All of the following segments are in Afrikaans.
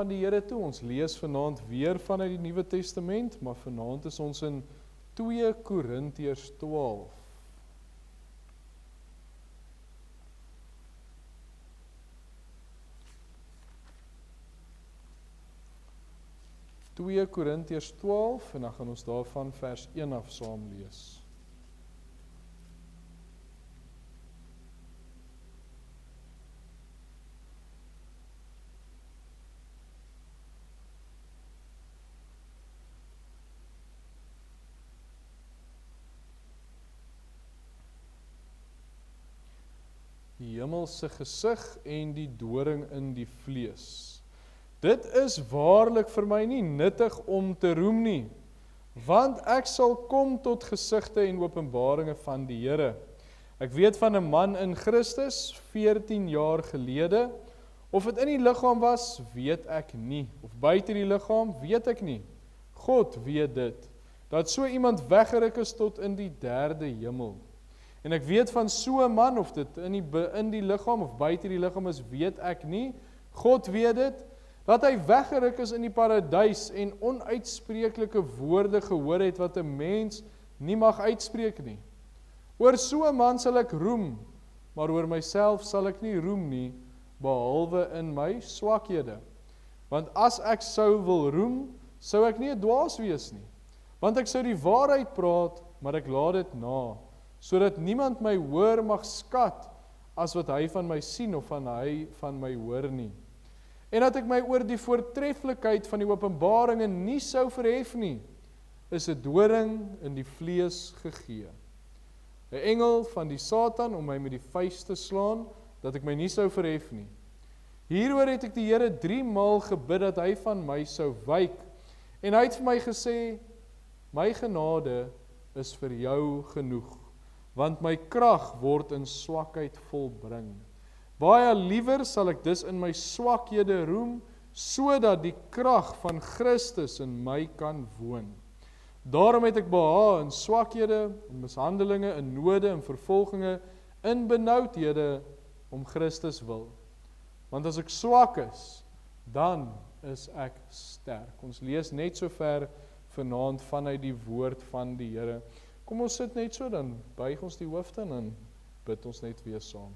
van die Here toe. Ons lees vanaand weer vanuit die Nuwe Testament, maar vanaand is ons in 2 Korintiërs 12. (2 Korintiërs 12 en dan gaan ons daarvan vers 1 af saam lees. Die hemelse gesig en die doring in die vlees. Dit is waarlik vir my nie nuttig om te roem nie, want ek sal kom tot gesigte en openbaringe van die Here. Ek weet van 'n man in Christus, 14 jaar gelede, of dit in die liggaam was, weet ek nie, of buite die liggaam, weet ek nie. God weet dit, dat so iemand weggeruk is tot in die 3de hemel. En ek weet van so 'n man, of dit in die liggaam of buite die liggaam is, weet ek nie. God weet dit, dat hy weggeruk is in die paradys en onuitspreeklike woorde gehoor het wat 'n mens nie mag uitspreek nie. Oor so 'n man sal ek roem, maar oor myself sal ek nie roem nie, behalwe in my swakhede. Want as ek sou wil roem, sou ek nie 'n dwaas wees nie. Want ek sou die waarheid praat, maar ek laat dit na, sodat niemand my hoor mag skat as wat hy van my sien of van hy van my hoor nie. En dat ek my oor die voortreffelikheid van die openbaringe nie sou verhef nie, is 'n doring in die vlees gegee. 'n Engel van die Satan om my met die vuis te slaan, dat ek my nie sou verhef nie. Hieroor het ek die Here 3 maal gebid dat hy van my sou wyk, en hy het vir my gesê, my genade is vir jou genoeg, want my krag word in swakheid volbring. Baie liewer sal ek dus in my swakhede roem, sodat die krag van Christus in my kan woon. Daarom het ek behaag in swakhede, in mishandelinge, in node, in vervolginge, in benoudhede, om Christus wil. Want as ek swak is, dan is ek sterk. Ons lees net so ver vanaand vanuit die woord van die Here. Kom ons sit net so, dan buig ons die hoofde en dan bid ons net weer saam.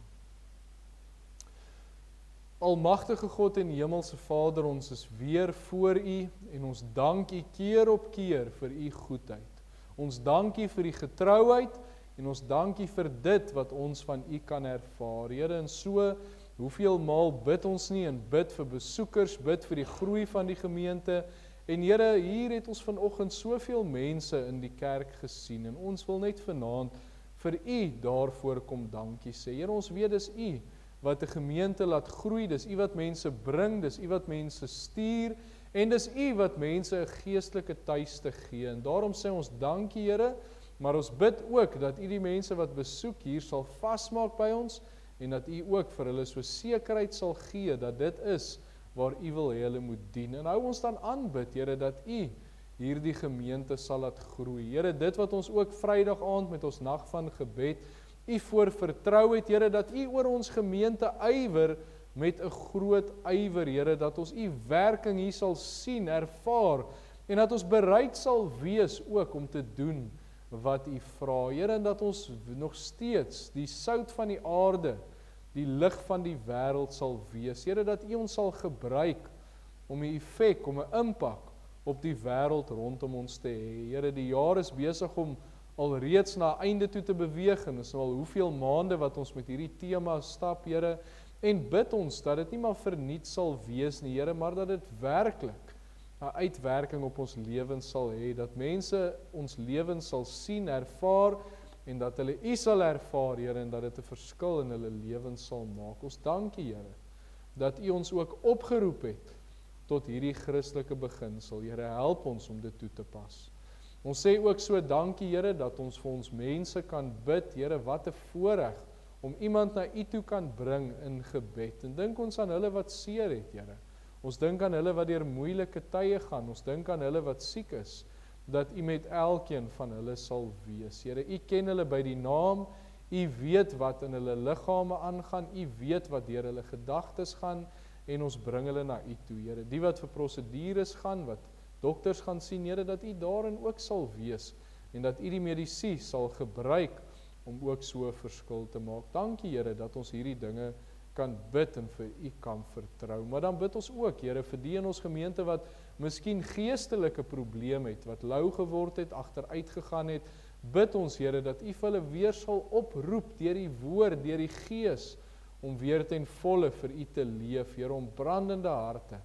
Almagtige God en Hemelse Vader, ons is weer voor U en ons dank U keer op keer vir U goedheid. Ons dank U vir die getrouheid en ons dank U vir dit wat ons van U kan ervaar. Here, en so hoeveel maal bid ons nie en bid vir besoekers, bid vir die groei van die gemeente. En Here, hier het ons vanoggend soveel mense in die kerk gesien en ons wil net vanaand vir U daarvoor kom dankie sê. Here, ons weet dis U wat 'n gemeente laat groei, dis U wat mense bring, dis U wat mense stuur en dis U wat mense 'n geestelike tuiste gee. En daarom sê ons dankie Here, maar ons bid ook dat U die mense wat besoek hier sal vasmaak by ons en dat U ook vir hulle so sekerheid sal gee dat dit is waar U wil hê hulle moet dien. En hou ons dan aanbid, Here, dat U hierdie gemeente sal laat groei. Here, dit wat ons ook Vrydag aand met ons nag van gebed U voor vertrou het, Here, dat U oor ons gemeente ywer met 'n groot ywer, Here, dat ons U werking hier sal sien, ervaar, en dat ons bereid sal wees ook om te doen wat U vra. Here, en dat ons nog steeds die sout van die aarde, die lig van die wêreld sal wees. Here, dat U ons sal gebruik om 'n effek, om 'n impak op die wêreld rondom ons te hê. Here, die jaar is besig om alreeds na einde toe te beweeg, en is al hoeveel maande wat ons met hierdie tema stap, Here, en bid ons dat dit nie maar verniet sal wees nie, Here, maar dat dit werklik 'n uitwerking op ons lewens sal hê, dat mense ons lewens sal sien, ervaar, en dat hulle U sal ervaar, Here, en dat dit 'n verskil in hulle lewens sal maak. Ons dankie, Here, dat U ons ook opgeroep het tot hierdie Christelike beginsel. Here, help ons om dit toe te pas. Ons sê ook so dankie, Here, dat ons vir ons mense kan bid. Here, wat 'n voorreg om iemand na U toe kan bring in gebed. En dink ons aan hulle wat seer het, Here. Ons dink aan hulle wat deur moeilike tye gaan. Ons dink aan hulle wat siek is, dat U met elkeen van hulle sal wees. Here, U ken hulle by die naam. U weet wat in hulle liggame aangaan. U weet wat deur hulle gedagtes gaan. en ons bring hulle na U toe, Here. Die wat vir prosedures gaan, wat dokters gaan sien, Here, dat U daarin ook sal wees, en dat U die medisyne sal gebruik, om ook so 'n verskil te maak. Dankie, Here, dat ons hierdie dinge kan bid en vir U kan vertrou. Maar dan bid ons ook, Here, vir die in ons gemeente wat miskien geestelike probleem het, wat lou geword het, agteruit gegaan het, bid ons, Here, dat U vir hulle weer sal oproep deur die woord, deur die Gees, om weer ten volle vir U te leef, Here, om brandende harte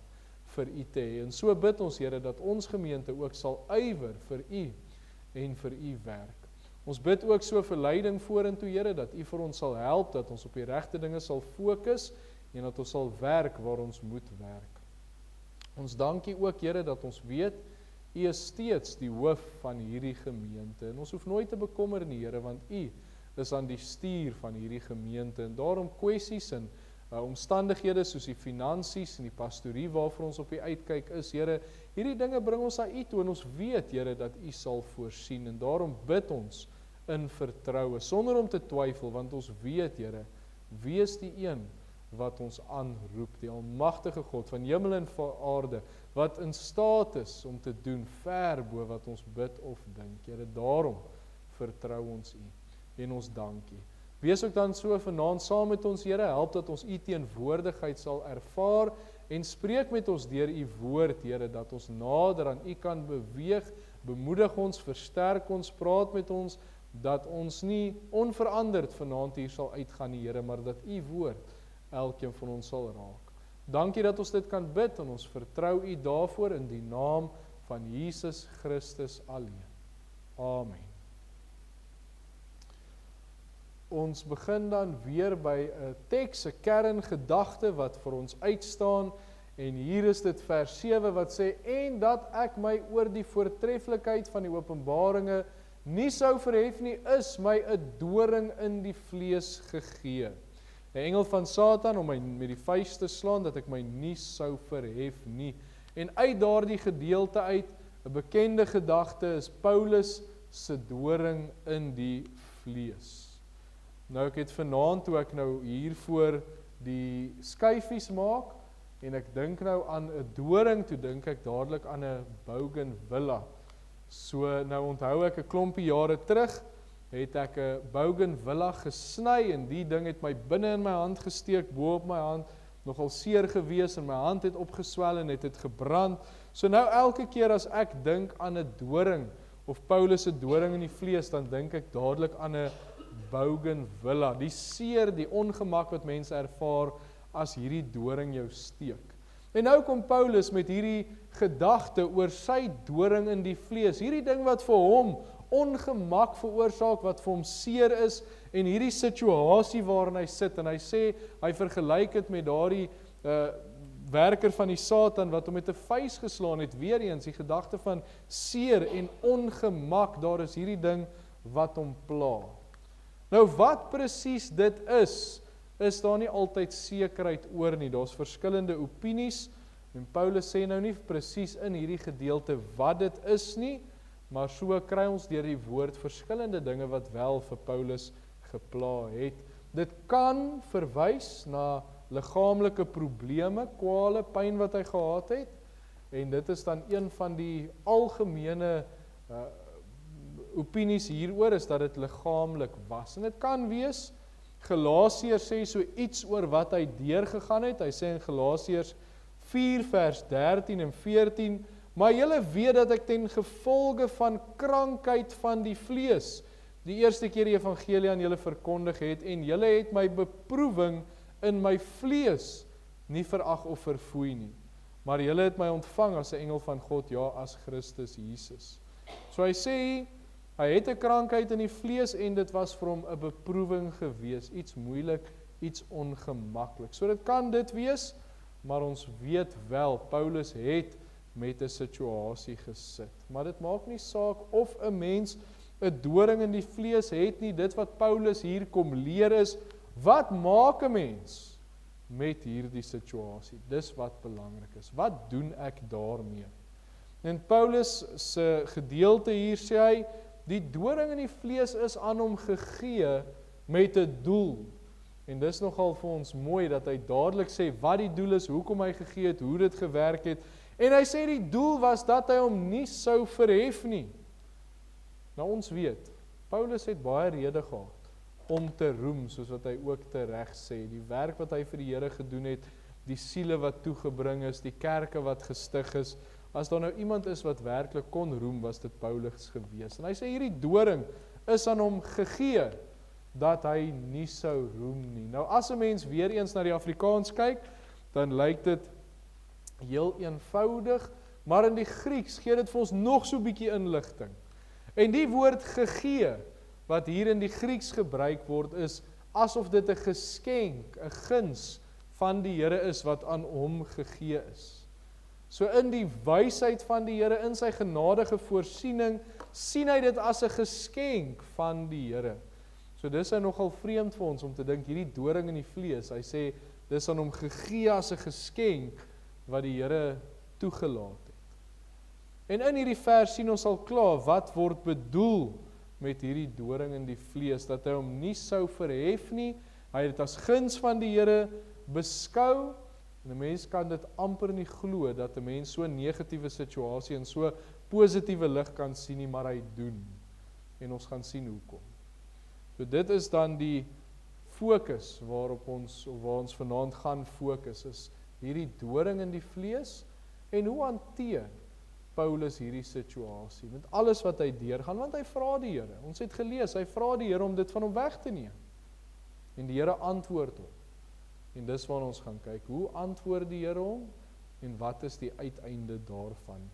vir U te hê. En so bid ons, Here, dat ons gemeente ook sal ywer vir U en vir U werk. Ons bid ook so vir leiding vorentoe, Here, dat U vir ons sal help, dat ons op die regte dinge sal fokus, en dat ons sal werk waar ons moet werk. Ons dankie ook, Here, dat ons weet, U is steeds die hoof van hierdie gemeente, en ons hoef nooit te bekommer nie, Here, want U is aan die stuur van hierdie gemeente, en daarom kwessies en omstandighede soos die finansies en die pastorie waarvoor ons op die uitkyk is, Here, hierdie dinge bring ons aan U toe, en ons weet, Here, dat U sal voorsien, en daarom bid ons in vertroue, sonder om te twyfel, want ons weet, Here, wie is die een wat ons aanroep, die almagtige God van hemel en van aarde, wat in staat is om te doen ver bo wat ons bid of dink, Here, daarom vertrou ons U, en ons dankie. Wees ook dan so vanaand saam met ons, Here, help dat ons U teenwoordigheid sal ervaar, en spreek met ons deur U woord, Here, dat ons nader aan U kan beweeg, bemoedig ons, versterk ons, praat met ons, dat ons nie onveranderd vanaand hier sal uitgaan, Here, maar dat U woord elkeen van ons sal raak. Dankie dat ons dit kan bid, en ons vertrou U daarvoor in die naam van Jesus Christus alleen. Amen. Ons begin dan weer by 'n teks, 'n kerngedagte wat vir ons uitstaan, en hier is dit vers 7 wat sê, en dat ek my oor die voortreffelikheid van die openbaringe nie sou verhef nie, is my 'n doring in die vlees gegee. 'n Engel van Satan om my met die vuis te slaan, dat ek my nie sou verhef nie. En uit daardie gedeelte uit, 'n bekende gedagte, is Paulus se doring in die vlees. Nou ek het vanaand, toe ek nou hiervoor die skyfies maak, en ek dink nou aan 'n doring, toe dink ek dadelik aan 'n bougainvillea. So nou onthou ek 'n klompie jare terug, het ek 'n bougainvillea gesny, en die ding het my binne in my hand gesteek, bo op my hand, nogal seer gewees, en my hand het opgeswel en het gebrand. So nou elke keer as ek dink aan 'n doring, of Paulus se doring in die vlees, dan dink ek dadelik aan 'n bougainvillea, die seer, die ongemak wat mense ervaar as hierdie doring jou steek. En nou kom Paulus met hierdie gedagte oor sy doring in die vlees, hierdie ding wat vir hom ongemak veroorsaak, wat vir hom seer is, en hierdie situasie waarin hy sit, en hy sê, hy vergelyk dit met daardie werker van die Satan, wat hom met 'n vuis geslaan het, weer eens, die gedagte van seer en ongemak, daar is hierdie ding wat hom pla. Nou wat presies dit is daar nie altyd sekerheid oor nie, daar's verskillende opinies, en Paulus sê nou nie presies in hierdie gedeelte wat dit is nie, maar so kry ons deur die woord verskillende dinge wat wel vir Paulus gepla het. Dit kan verwys na liggaamlike probleme, kwale, pyn wat hy gehad het, en dit is dan een van die algemene opinies hieroor, is dat dit liggaamlik was. En dit kan wees, Galasiërs sê so iets oor wat hy deurgegaan het. Hy sê in Galasiërs 4 vers 13 en 14, maar julle weet dat ek ten gevolge van krankheid van die vlees die eerste keer die evangelie aan julle verkondig het, en julle het my beproewing in my vlees nie verag of verfoei nie, maar julle het my ontvang as 'n engel van God, ja, as Christus Jesus. So hy sê, hy het 'n krankheid in die vlees, en dit was vir hom 'n beproewing gewees, iets moeilik, iets ongemaklik. So dit kan dit wees, maar ons weet wel, Paulus het met 'n situasie gesit. Maar dit maak nie saak of 'n mens 'n doring in die vlees het nie. Dit wat Paulus hier kom leer is, wat maak 'n mens met hierdie situasie? Dis wat belangrik is. Wat doen ek daarmee? En Paulus se gedeelte hier sê hy, die doring in die vlees is aan hom gegee met 'n doel. En dis nogal vir ons mooi dat hy dadelik sê wat die doel is, hoekom hy gegee het, hoe dit gewerk het. En hy sê die doel was dat hy hom nie sou verhef nie. Nou ons weet, Paulus het baie rede gehad om te roem, soos wat hy ook tereg sê. Die werk wat hy vir die Here gedoen het, die siele wat toegebring is, die kerke wat gestig is. As daar nou iemand is wat werklik kon roem, was dit Paulus gewees. En hy sê hierdie doring is aan hom gegee, dat hy nie sou roem nie. Nou as 'n mens weer eens na die Afrikaans kyk, dan lyk dit heel eenvoudig, maar in die Grieks gee dit vir ons nog so 'n bietjie inligting. En die woord gegee, wat hier in die Grieks gebruik word, is asof dit 'n geskenk, 'n guns van die Here is, wat aan hom gegee is. So in die wysheid van die Here, in sy genadige voorsiening, sien hy dit as 'n geskenk van die Here. So dis nogal vreemd vir ons om te dink, hierdie doring in die vlees, hy sê, dis aan hom gegee as 'n geskenk, wat die Here toegelaat het. En in hierdie vers sien ons al klaar, wat word bedoel met hierdie doring in die vlees, dat hy hom nie sou verhef nie, hy het dit as guns van die Here beskou, en 'n mens kan dit amper nie glo, dat 'n mens so 'n negatiewe situasie in so positiewe lig kan sien nie, maar hy doen. En ons gaan sien hoekom. So dit is dan die fokus waar ons vanaand gaan fokus, is hierdie doring in die vlees, en hoe hanteer Paulus hierdie situasie, met alles wat hy deurgaan, want hy vra die Here, ons het gelees, hy vra die Here om dit van hom weg te neem, en die Here antwoord hom, en dis waar ons gaan kyk, hoe antwoord die Here hom, en wat is die uiteinde daarvan.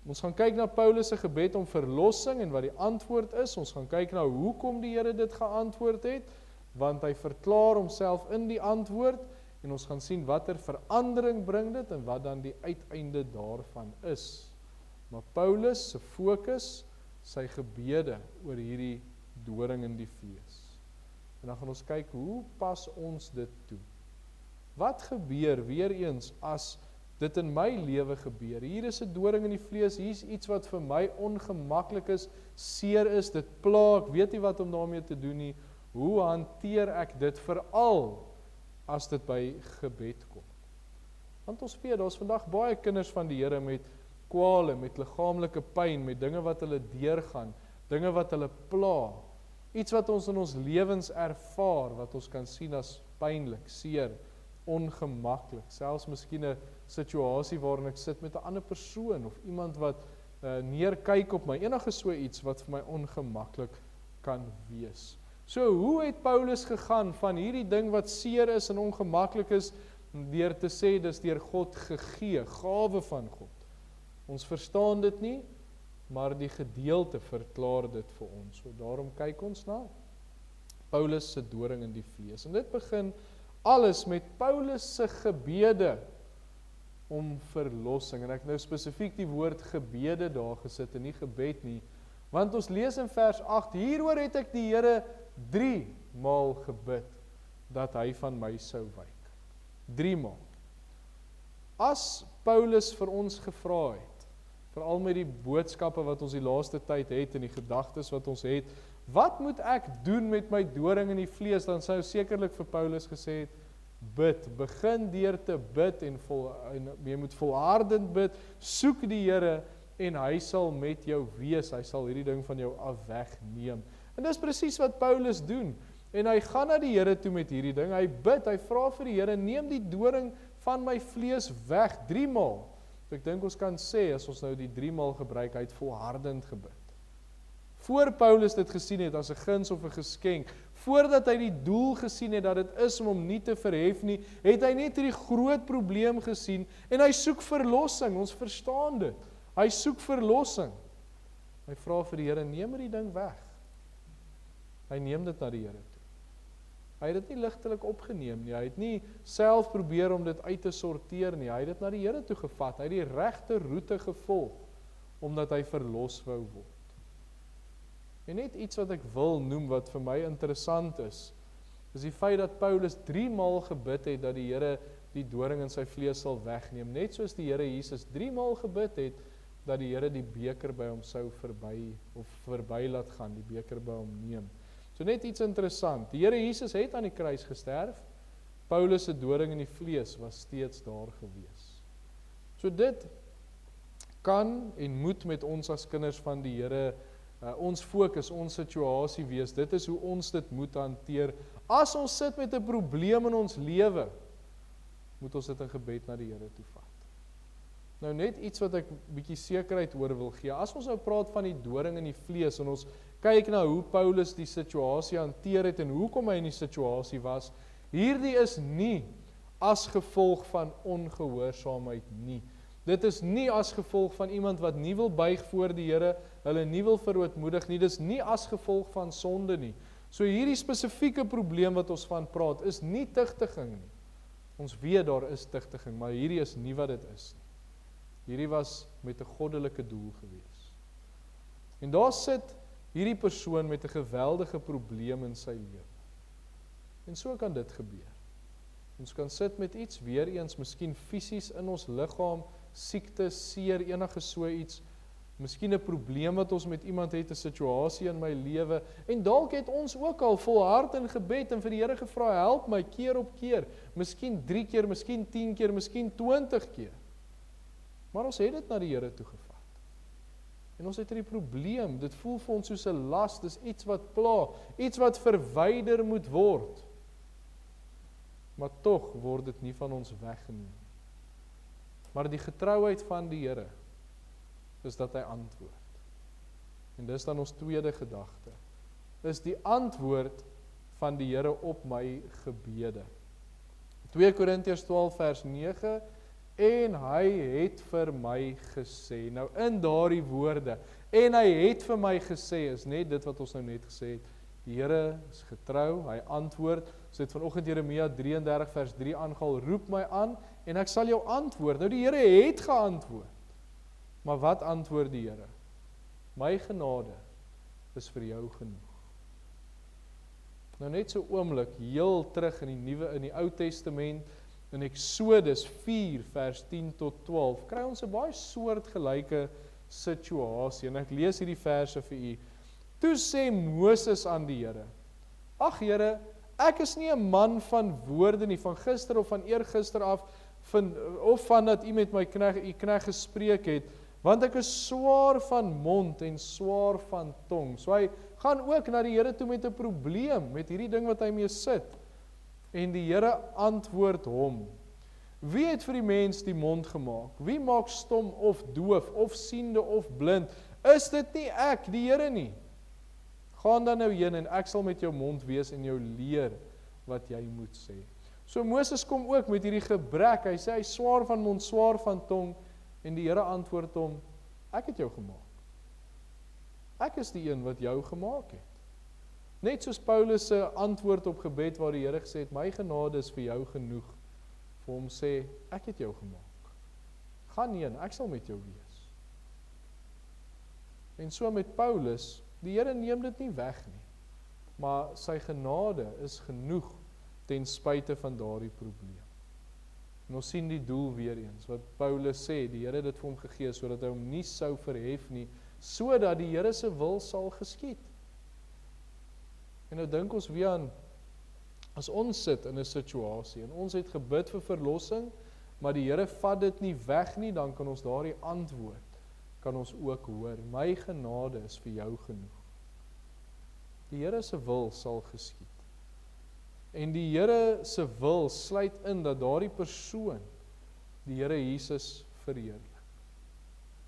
Ons gaan kyk na Paulus se gebed om verlossing, en wat die antwoord is, ons gaan kyk na hoekom die Here dit geantwoord het, want hy verklaar homself in die antwoord, en ons gaan sien watter verandering bring dit, en wat dan die uiteinde daarvan is. Maar Paulus se fokus, sy gebede oor hierdie doring in die vlees. En dan gaan ons kyk, hoe pas ons dit toe? Wat gebeur weer eens as dit in my lewe gebeur? Hier is 'n doring in die vlees, hier is iets wat vir my ongemaklik is, seer is, dit pla, ek weet nie wat om daarmee te doen nie. Hoe hanteer ek dit, veral as dit by gebed kom? Want ons weet, daar's vandag baie kinders van die Here met kwale, met liggaamlike pyn, met dinge wat hulle deurgaan, dinge wat hulle pla, iets wat ons in ons lewens ervaar, wat ons kan sien as pynlik, seer, ongemaklik, selfs miskien 'n situasie waarin ek sit met 'n ander persoon, of iemand wat neerkyk op my, enige so iets wat vir my ongemaklik kan wees. So hoe het Paulus gegaan van hierdie ding wat seer is en ongemaklik is, deur te sê, dis deur God gegee, gawe van God. Ons verstaan dit nie, maar die gedeelte verklaar dit vir ons. So daarom kyk ons na Paulus se doring in die vlees. En dit begin alles met Paulus se gebede om verlossing. En ek nou spesifiek die woord gebede daar gesit en nie gebed nie, want ons lees in vers 8, hieroor het ek die Here 3 maal gebid, dat hy van my sou wyk. 3 maal. As Paulus vir ons gevra het, veral met die boodskappe wat ons die laaste tyd het, en die gedagtes wat ons het, wat moet ek doen met my doring in die vlees, dan sou sekerlik vir Paulus gesê het, bid, begin deur te bid, en jy moet volhardend bid, soek die Here, en hy sal met jou wees, hy sal hierdie ding van jou af wegneem. En dis presies wat Paulus doen, en hy gaan na die Here toe met hierdie ding, hy bid, hy vra vir die Here, neem die doring van my vlees weg, 3 maal. So ek dink ons kan sê, as ons nou die 3 maal gebruik, hy het volhardend gebid. Voor Paulus dit gesien het as 'n guns of 'n geskenk, voordat hy die doel gesien het dat dit is om hom nie te verhef nie, het hy net hierdie groot probleem gesien, en hy soek verlossing, ons verstaan dit. Hy soek verlossing. Hy vra vir die Here, neem die ding weg. Hy neem dit na die Here toe. Hy het dit nie ligtelik opgeneem nie, hy het nie self probeer om dit uit te sorteer nie, hy het dit na die Here toe gevat, hy het die regte roete gevolg, omdat hy verlos wou word. En net iets wat ek wil noem, wat vir my interessant is die feit dat Paulus 3 maal gebid het, dat die Here die doring in sy vlees sal wegneem, net soos die Here Jesus 3 maal gebid het, dat die Here die beker by hom sou verby laat gaan, die beker by hom neem. So net iets interessant, die Here Jesus het aan die kruis gesterf, Paulus se doring in die vlees was steeds daar gewees. So dit kan en moet met ons as kinders van die Here, ons fokus, ons situasie wees, dit is hoe ons dit moet hanteer. As ons sit met 'n probleem in ons lewe, moet ons dit in gebed na die Here toe vat. Nou net iets wat ek bietjie sekerheid oor wil gee, as ons nou praat van die doring in die vlees, en ons kyk na hoe Paulus die situasie hanteer het, en hoekom hy in die situasie was, hierdie is nie as gevolg van ongehoorsaamheid nie. Dit is nie as gevolg van iemand wat nie wil buig voor die Here, hulle nie wil verootmoedig nie, dit is nie as gevolg van sonde nie. So hierdie spesifieke probleem wat ons van praat, is nie tigtiging nie. Ons weet daar is tigtiging, maar hierdie is nie wat dit is nie. Hierdie was met 'n goddelike doel gewees. En daar sit hierdie persoon met 'n geweldige probleem in sy lewe. En so kan dit gebeur. Ons kan sit met iets, weer eens, miskien fisies in ons liggaam, siekte, seer, enige so iets, miskien 'n probleem wat ons met iemand het, 'n situasie in my lewe, en dalk het ons ook al volhard in gebed en vir die Here gevra, help my keer op keer, miskien 3 keer, miskien 10 keer, miskien 20 keer. Maar ons het dit na die Here toe gevat. En ons het hierdie probleem, dit voel vir ons soos 'n las, dis iets wat pla, iets wat verwyder moet word. Maar tog word dit nie van ons weggeneem. Maar die getrouheid van die Here is dat hy antwoord. En dis dan ons tweede gedagte. Is die antwoord van die Here op my gebede. 2 Korintiërs 12 vers 9, en hy het vir my gesê. Nou in daardie woorde, en hy het vir my gesê, is net dit wat ons nou net gesê het. Die Here is getrou, hy antwoord. Ons het vanoggend Jeremia 33 vers 3 aangehaal, roep my aan en ek sal jou antwoord. Nou die Here het geantwoord. Maar wat antwoord die Here? My genade is vir jou genoeg. Nou net so oomblik, heel terug in die Ou Testament, in Eksodus 4 vers 10 tot 12, kry ons 'n baie soortgelyke situasie, en ek lees hierdie verse vir u. Toe sê Moses aan die Here, ag Here, ek is nie 'n man van woorde nie, van gister of van eergister af, of van dat u met my knegt gespreek het, want ek is swaar van mond en swaar van tong. So hy gaan ook na die Here toe met 'n probleem, met hierdie ding wat hy mee sit. En die Here antwoord hom, wie het vir die mens die mond gemaak? Wie maak stom of doof, of siende of blind? Is dit nie ek, die Here nie? Gaan dan nou heen en ek sal met jou mond wees en jou leer wat jy moet sê. So Moses kom ook met hierdie gebrek, hy sê hy is swaar van mond, swaar van tong, en die Here antwoord hom, ek het jou gemaak. Ek is die een wat jou gemaak het. Net soos Paulus se antwoord op gebed waar die Here gesê het, my genade is vir jou genoeg, vir hom sê, ek het jou gemaak. Gaan heen, ek sal met jou wees. En so met Paulus, die Here neem dit nie weg nie, maar sy genade is genoeg ten spyte van daardie probleem. En ons sien die doel weer eens, wat Paulus sê, die Here het dit vir hom gegee, sodat hy hom nie sou verhef nie, sodat die Here se wil sal geskied. En nou dink ons weer aan, as ons sit in 'n situasie, en ons het gebid vir verlossing, maar die Here vat dit nie weg nie, dan kan ons daardie antwoord, kan ons ook hoor, my genade is vir jou genoeg. Die Here se wil sal geskied. En die Here se wil sluit in dat daardie persoon die Here Jesus verheerlik.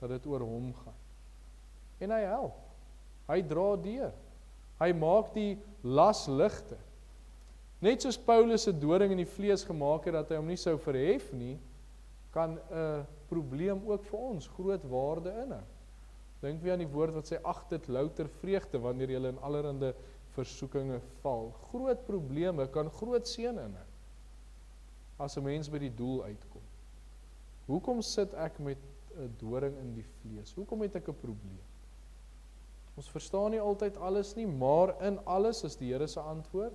Dat dit oor hom gaan. En hy help. Hy dra deur. Hy maak die las ligter. Net soos Paulus se doring in die vlees gemaak het dat hy hom nie sou verhef nie, kan 'n probleem ook vir ons groot waarde inhou. Dink weer aan die woord wat sê, ag dit louter vreugde wanneer jy in allerhande versoekinge val. Groot probleme kan groot seën inhou, as 'n mens by die doel uitkom. Hoekom sit ek met 'n doring in die vlees? Hoekom het ek 'n probleem? Ons verstaan nie altyd alles nie, maar in alles is die Here se antwoord,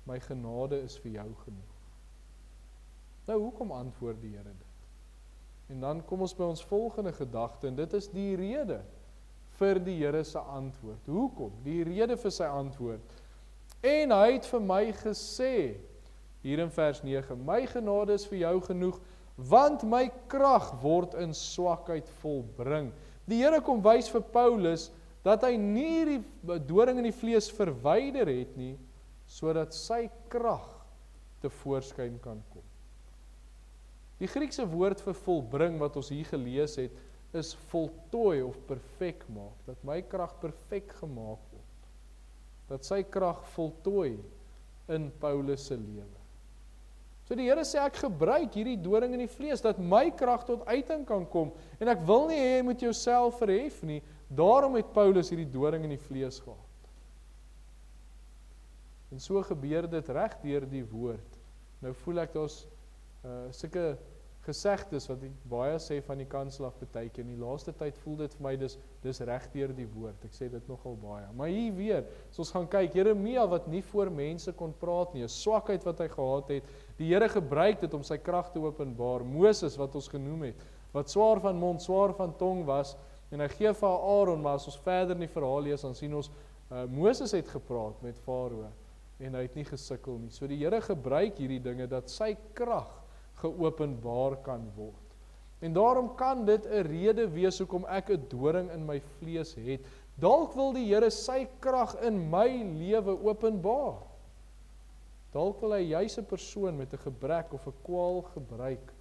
my genade is vir jou genoeg. Nou, hoekom antwoord die Here dit? En dan kom ons by ons volgende gedagte, en dit is die rede vir die Here se antwoord. Hoekom? Die rede vir sy antwoord. En hy het vir my gesê, hier in vers 9, my genade is vir jou genoeg, want my krag word in swakheid volbring. Die Here kom wys vir Paulus, dat hy nie die doring in die vlees verwyder het nie, sodat sy krag tevoorskyn kan kom. Die Griekse woord vir volbring wat ons hier gelees het, is voltooi of perfek maak, dat my krag perfek gemaak word, dat sy krag voltooi in Paulus se lewe. So die Here sê, ek gebruik hierdie doring in die vlees, dat my krag tot uiting kan kom, en ek wil nie hê jy moet jouself verhef nie, daarom het Paulus hierdie doring in die vlees gehad. En so gebeur dit reg deur die woord. Nou voel ek daar's sulke gesegdes wat ek baie sê van die kansel af partykeer. In die laaste tyd voel dit vir my dis reg deur die woord. Ek sê dit nogal baie. Maar hier weer, as ons gaan kyk, Jeremia wat nie voor mense kon praat nie, 'n swakheid wat hy gehad het, die Here gebruik dit om sy krag te openbaar. Moses wat ons genoem het, wat swaar van mond, swaar van tong was, en hy gee vir Aaron, maar as ons verder in die verhaal lees, dan sien ons Moses het gepraat met Farao en hy het nie gesukkel nie. So die Here gebruik hierdie dinge dat sy krag geopenbaar kan word. En daarom kan dit 'n rede wees hoekom ek 'n doring in my vlees het. Dalk wil die Here sy krag in my lewe openbaar. Dalk wil hy juis 'n persoon met 'n gebrek of 'n kwaal gebruik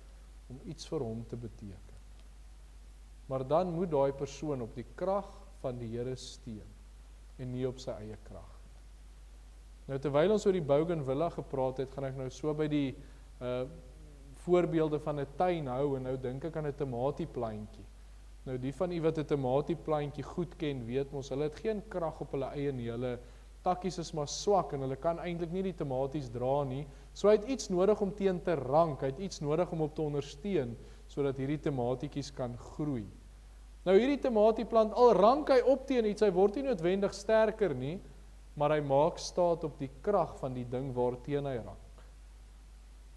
om iets vir hom te beteken. Maar dan moet daai persoon op die krag van die Here steun en nie op sy eie krag. Nou terwyl ons oor die bougainvillea gepraat het, gaan ek nou so by die voorbeelde van 'n tuin hou, en nou dink ek aan 'n tomatieplantjie. Nou die van u wat 'n tomatieplantjie goed ken, weet mos, hulle het geen krag op hulle eie nie, hulle takkies is maar swak, en hulle kan eintlik nie die tomaties dra nie, so hy het iets nodig om teen te rank, hy het iets nodig om op te ondersteun, sodat hierdie tomatietjies kan groei. Nou hierdie tomatieplant, al rank hy op teen iets, hy word nie noodwendig sterker nie, maar hy maak staat op die krag van die ding waarteen hy rank.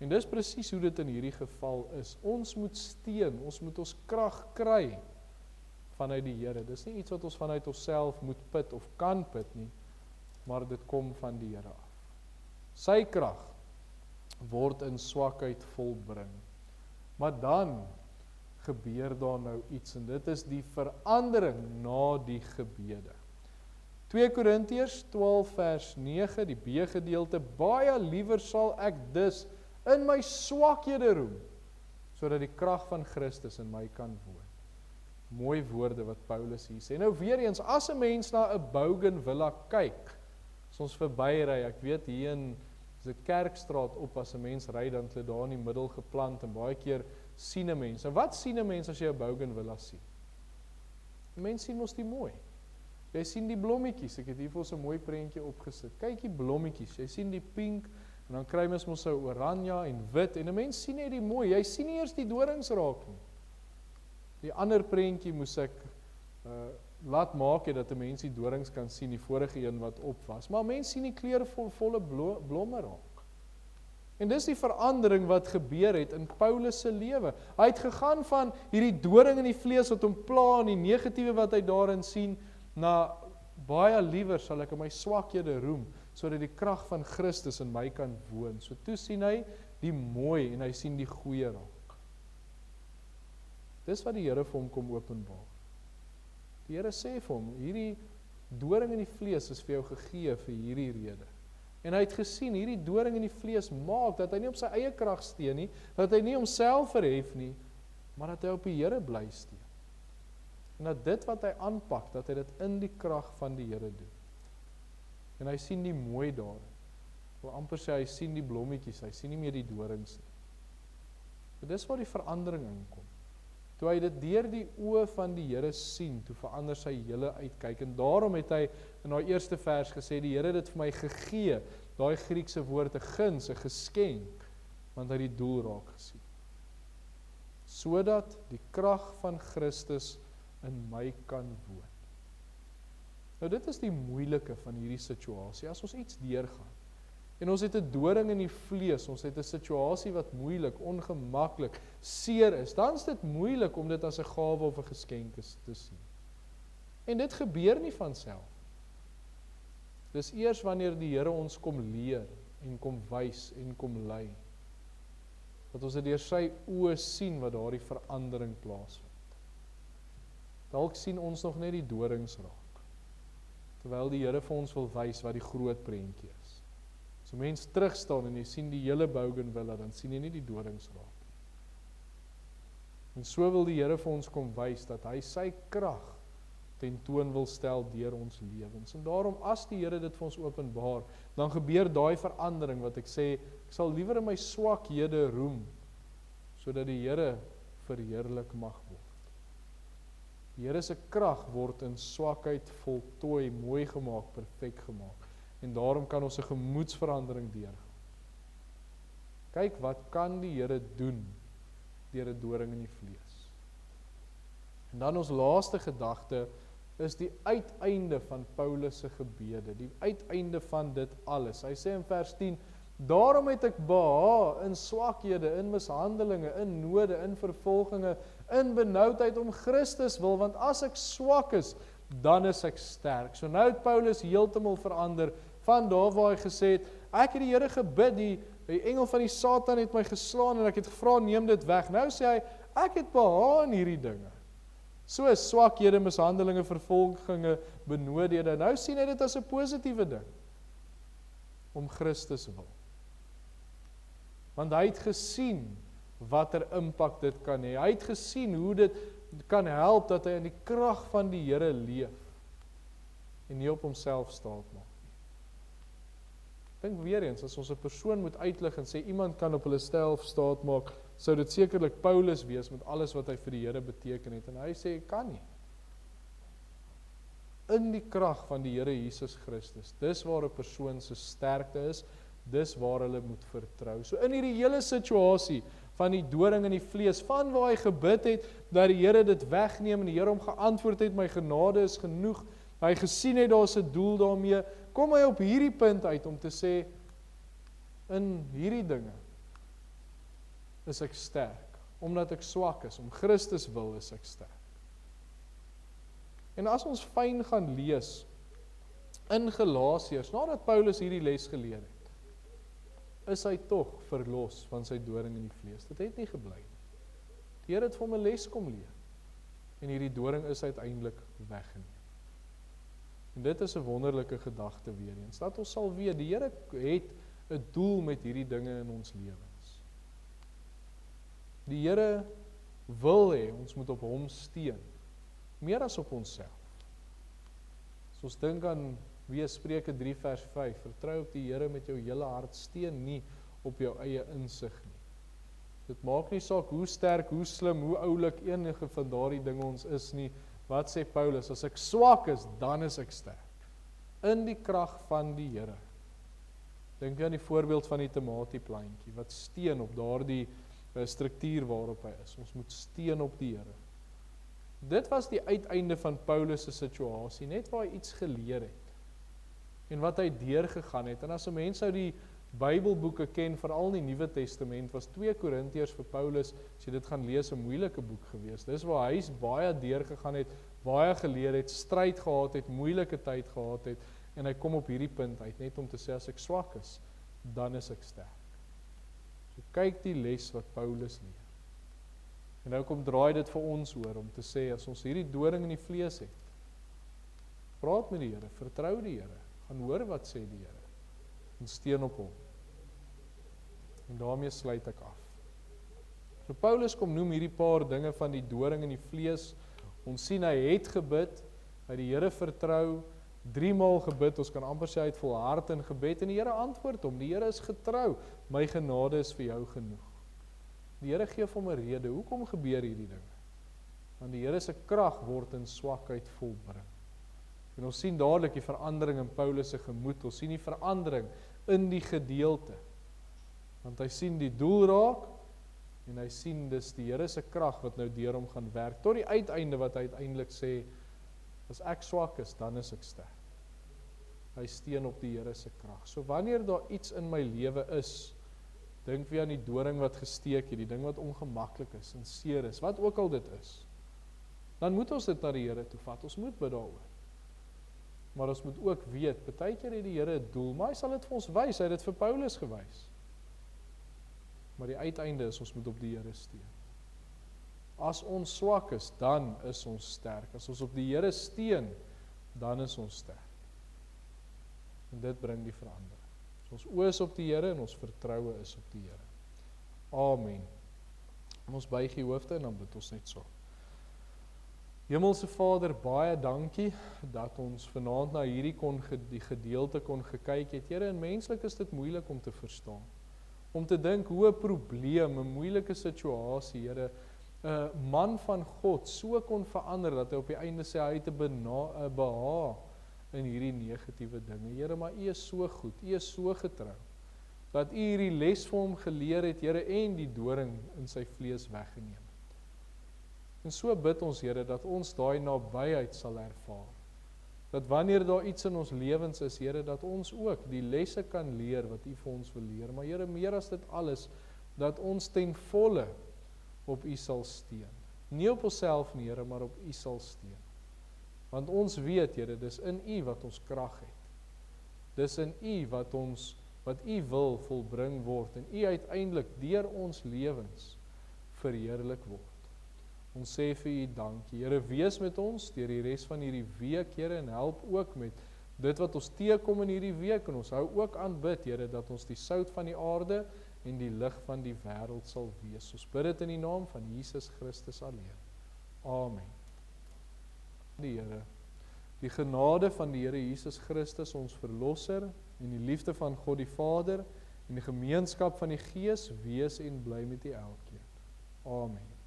En dis presies hoe dit in hierdie geval is. Ons moet steun, ons moet ons krag kry vanuit die Here. Dis nie iets wat ons vanuit onsself moet put of kan put nie, maar dit kom van die Here af. Sy krag word in swakheid volbring. Maar dan gebeur daar nou iets, en dit is die verandering na die gebede. 2 Korintiërs 12 vers 9, die B-gedeelte, baie liewer sal ek dus in my swakhede roem, sodat die krag van Christus in my kan woon. Mooi woorde wat Paulus hier sê. Nou weer eens, as 'n mens na 'n bougainvillea kyk, as ons verbyry, ek weet hier in die Kerkstraat op, as 'n mens ry, dan het hulle daar in die middel geplant, en baie keer sien 'n mens. En wat sien 'n mens as jy 'n bougainvillea sien? 'n Mens sien mos die mooi. Jy sien die blommetjies, ek het hier vir ons 'n mooi prentjie opgesit. Kyk die blommetjies, jy sien die pink, en dan kry mens mos 'n oranje en wit, en 'n mens sien net die mooi, jy sien nie eers die dorings raak nie. Die ander prentjie moes ek laat maak het, dat 'n mens die dorings kan sien, die vorige een wat op was, maar mens sien die kleurvolle blomme raak. En dis die verandering wat gebeur het in Paulus se lewe. Hy het gegaan van hierdie doring in die vlees wat hom pla, en die negatiewe wat hy daarin sien, na baie liewer sal ek in my swakhede roem, sodat die krag van Christus in my kan woon. So toe sien hy die mooi, en hy sien die goeie raak. Dis wat die Here vir hom kom openbaar. Die Here sê vir hom, hierdie doring in die vlees is vir jou gegee vir hierdie rede. En hy het gesien, hierdie doring in die vlees maak, dat hy nie op sy eie krag steun nie, dat hy nie homself verhef nie, maar dat hy op die Here bly steun. En dat dit wat hy aanpak, dat hy dit in die krag van die Here doen. En hy sien die mooi daarin. Ek wil amper sê, hy sien die blommetjies, hy sien nie meer die dorings nie. So dis waar die verandering inkom. Toe hy dit deur die oë van die Here sien, toe verander sy hele uitkyk. En daarom het hy in daai eerste vers gesê, die Here het dit vir my gegee, daai Griekse woord, 'n guns, 'n geskenk, want hy het die doel raak gesien. Sodat die krag van Christus in my kan woon. Nou dit is die moeilike van hierdie situasie, as ons iets deurgaan, en ons het 'n doring in die vlees, ons het 'n situasie wat moeilik, ongemaklik, seer is, dan is dit moeilik om dit as 'n gawe of 'n geskenk te sien. En dit gebeur nie van self. Dis eers wanneer die Here ons kom leer en kom wys en kom lei, dat ons dit deur sy oë sien wat daardie verandering plaasvind. Dalk sien ons nog net die dorings raak, terwyl die Here vir ons wil wys wat die groot prentjie is. As 'n mens terugstaan en jy sien die hele bougainvillea, dan sien jy nie die dorings raak. En so wil die Here vir ons kom wys dat hy sy krag tentoon wil stel deur ons lewens. En daarom as die Here dit vir ons openbaar, dan gebeur daai verandering wat ek sê, ek sal liewer in my swakhede roem, sodat die Here verheerlik mag word. Die Here se krag word in swakheid voltooi, mooi gemaak, perfek gemaak. En daarom kan ons 'n gemoedsverandering deurgaan. Kyk wat kan die Here doen deur 'n doring in die vlees. En dan ons laaste gedagte is die uiteinde van Paulus se gebede, die uiteinde van dit alles. Hy sê in vers 10, daarom het ek behaag in swakhede, in mishandelinge, in node, in vervolginge, in benoudheid om Christus wil, want as ek swak is, dan is ek sterk. So nou het Paulus heeltemal verander, van daar waar hy gesê het, ek het die Here gebid, die engel van die Satan het my geslaan, en ek het gevra, neem dit weg. Nou sê hy, ek het behaag in hierdie dinge. So is swakhede, mishandelinge, vervolginge, benoudhede. Nou sien hy dit as 'n positiewe ding, om Christus wil. Want hy het gesien watter impak dit kan hê. Hy het gesien hoe dit kan help dat hy in die krag van die Here leef en nie op homself staat maak nie. Dink weer eens, as ons 'n persoon moet uitlig en sê iemand kan op hulle self staat maak, sou dit sekerlik Paulus wees met alles wat hy vir die Here beteken het. En hy sê, kan nie. In die krag van die Here Jesus Christus, dis waar 'n persoon se sterkte is, dis waar hulle moet vertrou. So in hierdie hele situasie van die doring in die vlees, van waar hy gebid het, dat die Here dit wegneem en die Here hom geantwoord het, my genade is genoeg, hy gesien het daar's 'n doel daarmee, kom hy op hierdie punt uit om te sê, in hierdie dinge is ek sterk, omdat ek swak is, om Christus wil is ek sterk. En as ons fyn gaan lees, in Galasiërs, nadat Paulus hierdie les geleer het, is hy tog verlos van sy doring in die vlees. Dit het nie gebly nie. Die Here het vir hom 'n les kom leer. En hierdie doring is uiteindelik weggeneem. En dit is 'n wonderlike gedagte weer eens, dat ons sal weet, die Here het 'n doel met hierdie dinge in ons lewens. Die Here wil hê, ons moet op hom steun, meer as op onsself. As ons dink aan Spreuke 3 vers 5, vertrou op die Here met jou hele hart, steun nie op jou eie insig nie. Dit maak nie saak hoe sterk, hoe slim, hoe oulik enige van daardie dinge ons is nie. Wat sê Paulus? As ek swak is, dan is ek sterk. In die krag van die Here. Dink jy aan die voorbeeld van die tomatieplantjie, wat steun op daardie struktuur waarop hy is. Ons moet steun op die Here. Dit was die uiteinde van Paulus se situasie, net waar hy iets geleer het. En wat hy deurgegaan het. En as 'n mens nou die Bybelboeke ken, veral in die Nuwe Testament, was 2 Korintiërs vir Paulus, as jy dit gaan lees, 'n moeilike boek gewees. Dis waar hy baie deurgegaan het, baie geleer het, stryd gehad het, moeilike tyd gehad het, en hy kom op hierdie punt uit, net om te sê, as ek swak is, dan is ek sterk. So kyk die les wat Paulus leer. En nou kom draai dit vir ons oor, om te sê, as ons hierdie doring in die vlees het, praat met die Here, vertrou die Here, gaan hoor wat sê die Here, en steun op hom. En daarmee sluit ek af. So Paulus kom noem hierdie paar dinge van die doring in die vlees. Ons sien hy het gebid, hy die Here vertrou, 3 maal gebid, ons kan amper sê hy het volhard in gebed, en die Here antwoord hom, die Here is getrou, my genade is vir jou genoeg. Die Here gee vir hom 'n rede, hoekom gebeur hierdie dinge? Want die Here se krag word in swakheid volbring. En ons sien dadelik die verandering in Paulus se gemoed, ons sien die verandering in die gedeelte. Want hy sien die doel raak, en hy sien dis die Here se krag wat nou deur hom gaan werk, tot die uiteinde wat hy uiteindelik sê, as ek swak is, dan is ek sterk. Hy steun op die Here se krag. So wanneer daar iets in my lewe is, dink weer aan die doring wat gesteek het, die ding wat ongemaklik is, en seer is, wat ook al dit is, dan moet ons dit na die Here toe vat, ons moet bid daaroor. Maar ons moet ook weet, partykeer het die Here 'n doel, maar hy sal dit vir ons wys, hy het dit vir Paulus gewys. Maar die uiteinde is, ons moet op die Here steun. As ons swak is, dan is ons sterk. As ons op die Here steun, dan is ons sterk. En dit bring die verandering. So ons oë is op die Here en ons vertroue is op die Here. Amen. Ons buig die hoofde en dan bid ons net so. Hemelse Vader, baie dankie dat ons vanaand na hierdie die gedeelte kon gekyk het. Here, en menslik is dit moeilik om te verstaan. Om te dink hoe 'n probleem, 'n moeilike situasie, Here, 'n man van God so kon verander dat hy op die einde sê hy het 'n behaag in hierdie negatiewe dinge. Here, maar U is so goed, U is so getrou, dat U hierdie les vir hom geleer het, Here, en die doring in sy vlees weggeneem het. En so bid ons, Here, dat ons daai nabyheid sal ervaar. Dat wanneer daar iets in ons lewens is, Here, dat ons ook die lesse kan leer wat U vir ons wil leer. Maar Here, meer as dit alles, dat ons ten volle op U sal steun. Nie op onsself nie, Here, maar op U sal steun. Want ons weet, Here, dis in U wat ons krag het. Dis in U wat U wil volbring word en U uiteindelik deur ons lewens verheerlik word. Ons sê vir U dankie. Here, wees met ons deur die res van hierdie week, Here, en help ook met dit wat ons teekom in hierdie week, en ons hou ook aan bid, Here, dat ons die sout van die aarde en die lig van die wêreld sal wees. Ons bid dit in die naam van Jesus Christus alleen. Amen. Die Here, die genade van die Here Jesus Christus, ons Verlosser, en die liefde van God die Vader, en die gemeenskap van die Gees, wees en bly met U elkeen. Amen.